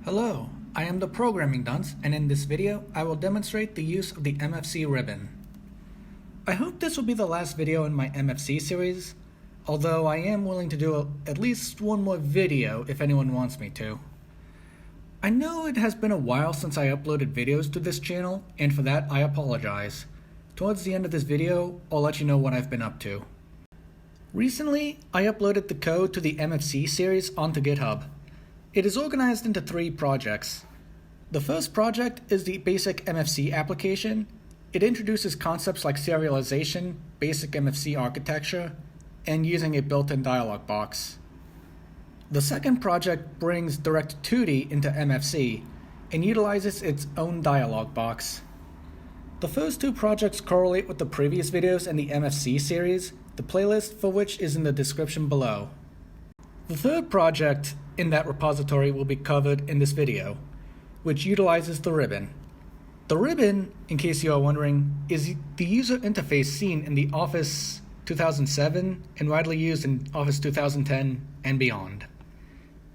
Hello, I am the Programming Dunce, and in this video I will demonstrate the use of the MFC ribbon. I hope this will be the last video in my MFC series, although I am willing to do at least one more video if anyone wants me to. I know it has been a while since I uploaded videos to this channel, and for that I apologize. Towards the end of this video, I'll let you know what I've been up to. Recently, I uploaded the code to the MFC series onto GitHub. It is organized into 3 projects. The first project is the basic MFC application. It introduces concepts like serialization, basic MFC architecture, and using a built-in dialog box. The second project brings Direct2D into MFC and utilizes its own dialog box. The first 2 projects correlate with the previous videos in the MFC series, the playlist for which is in the description below. The third project in that repository will be covered in this video, which utilizes the ribbon. The ribbon, in case you are wondering, is the user interface seen in the Office 2007 and widely used in Office 2010 and beyond.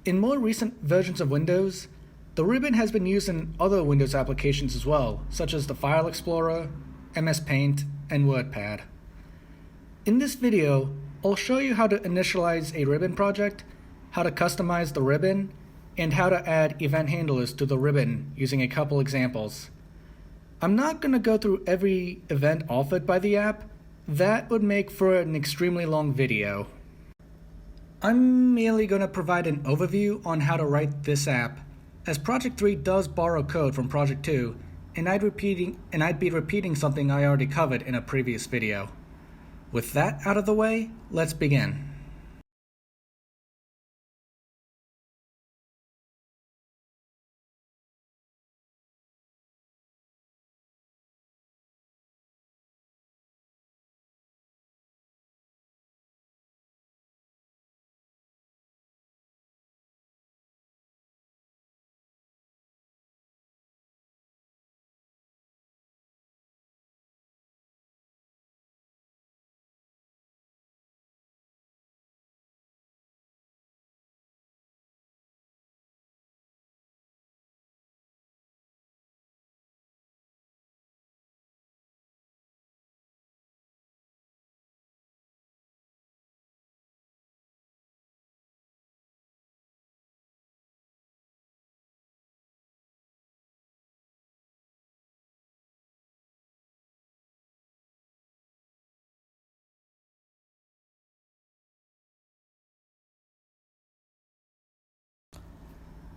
In more recent versions of Windows, the ribbon has been used in other Windows applications as well, such as the File Explorer, MS Paint, and WordPad. In this video, I'll show you how to initialize a ribbon project, how to customize the ribbon, and how to add event handlers to the ribbon using a couple examples. I'm not going to go through every event offered by the app. That would make for an extremely long video. I'm merely going to provide an overview on how to write this app, as Project 3 does borrow code from Project 2, and I'd be repeating something I already covered in a previous video. With that out of the way, let's begin.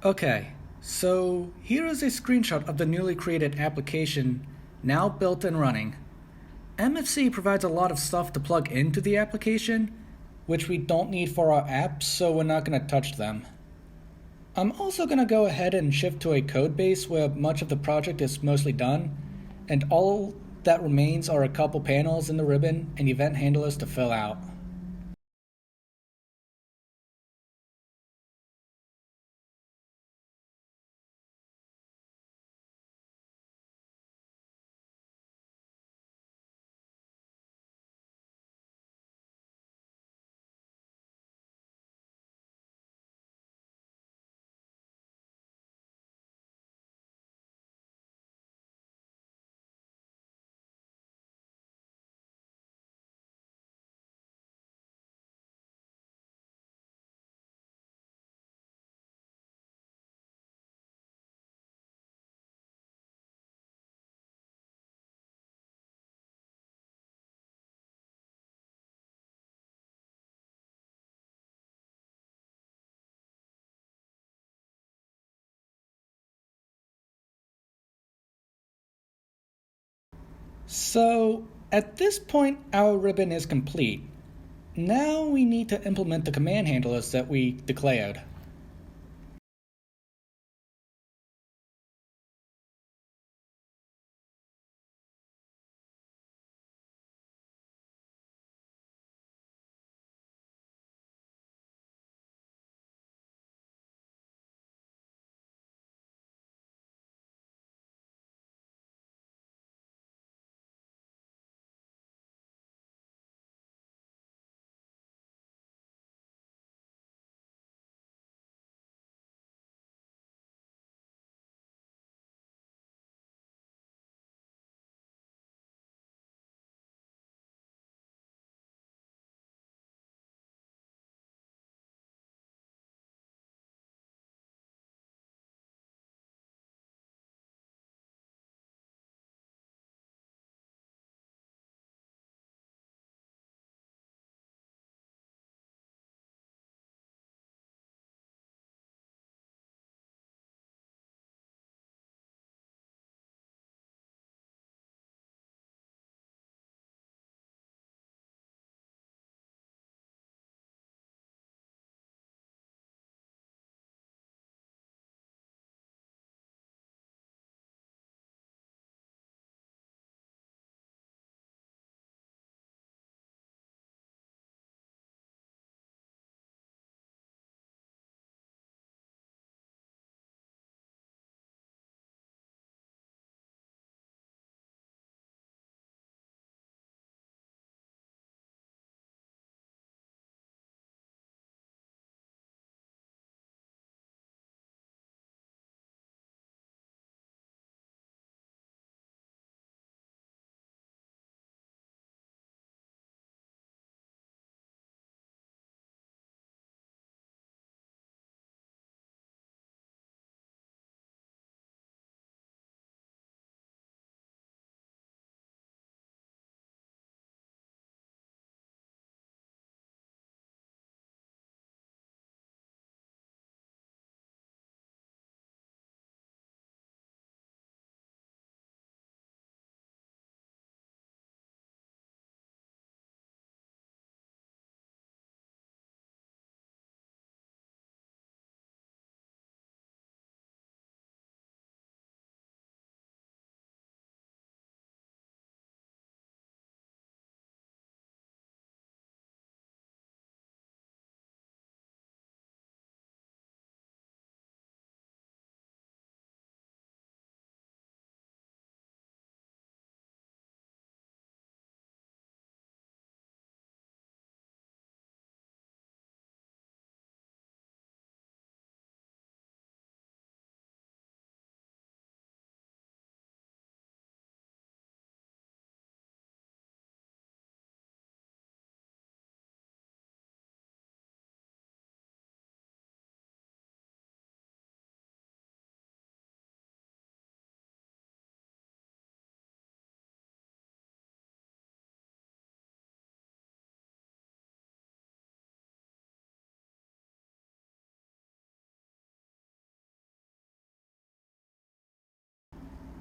Okay, so here is a screenshot of the newly created application, now built and running. MFC provides a lot of stuff to plug into the application, which we don't need for our apps, so we're not going to touch them. I'm also going to go ahead and shift to a code base where much of the project is mostly done, and all that remains are a couple panels in the ribbon and event handlers to fill out. So, at this point, our ribbon is complete. Now we need to implement the command handlers that we declared.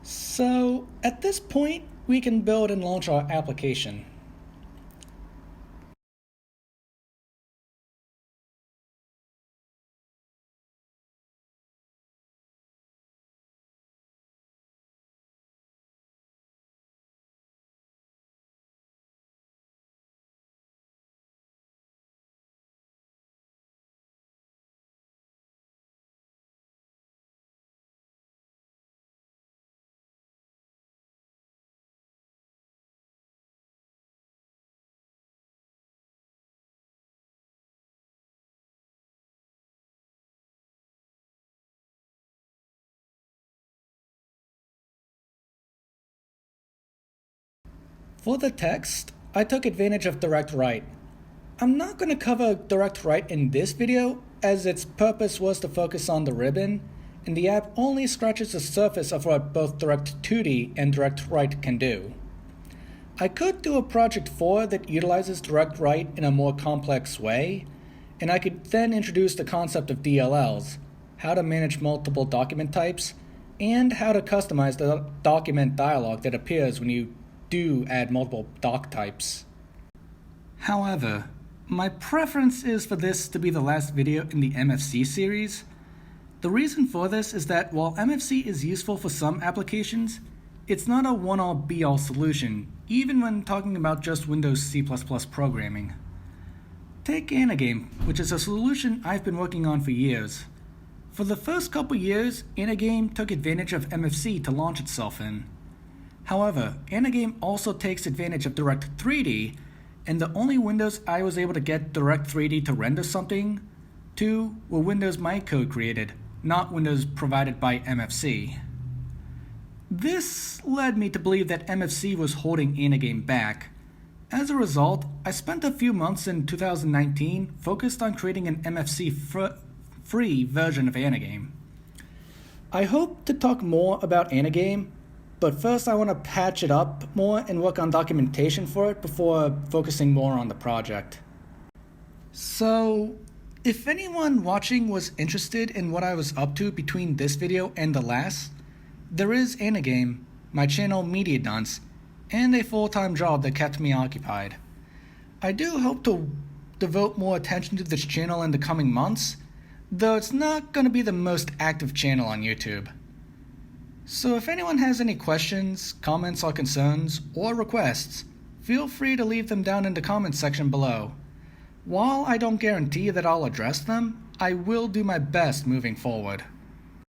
So at this point, we can build and launch our application. For the text, I took advantage of direct write. I'm not going to cover direct write in this video, as its purpose was to focus on the ribbon, and the app only scratches the surface of what both direct 2D and direct write can do. I could do a project 4 that utilizes direct write in a more complex way, and I could then introduce the concept of DLLs, how to manage multiple document types, and how to customize the document dialog that appears when you do add multiple doc types. However, my preference is for this to be the last video in the MFC series. The reason for this is that while MFC is useful for some applications, it's not a one-all be-all solution, even when talking about just Windows C++ programming. Take Anagame, which is a solution I've been working on for years. For the first couple years, Anagame took advantage of MFC to launch itself in. However, Anagame also takes advantage of Direct 3D, and the only windows I was able to get Direct 3D to render something to were windows my code created, not windows provided by MFC. This led me to believe that MFC was holding Anagame back. As a result, I spent a few months in 2019 focused on creating an MFC free version of Anagame. I hope to talk more about Anagame, but first I want to patch it up more and work on documentation for it before focusing more on the project. So, if anyone watching was interested in what I was up to between this video and the last, there is Anagame, my channel Media Dunce, and a full-time job that kept me occupied. I do hope to devote more attention to this channel in the coming months, though it's not going to be the most active channel on YouTube. So if anyone has any questions, comments or concerns, or requests, feel free to leave them down in the comments section below. While I don't guarantee that I'll address them, I will do my best moving forward.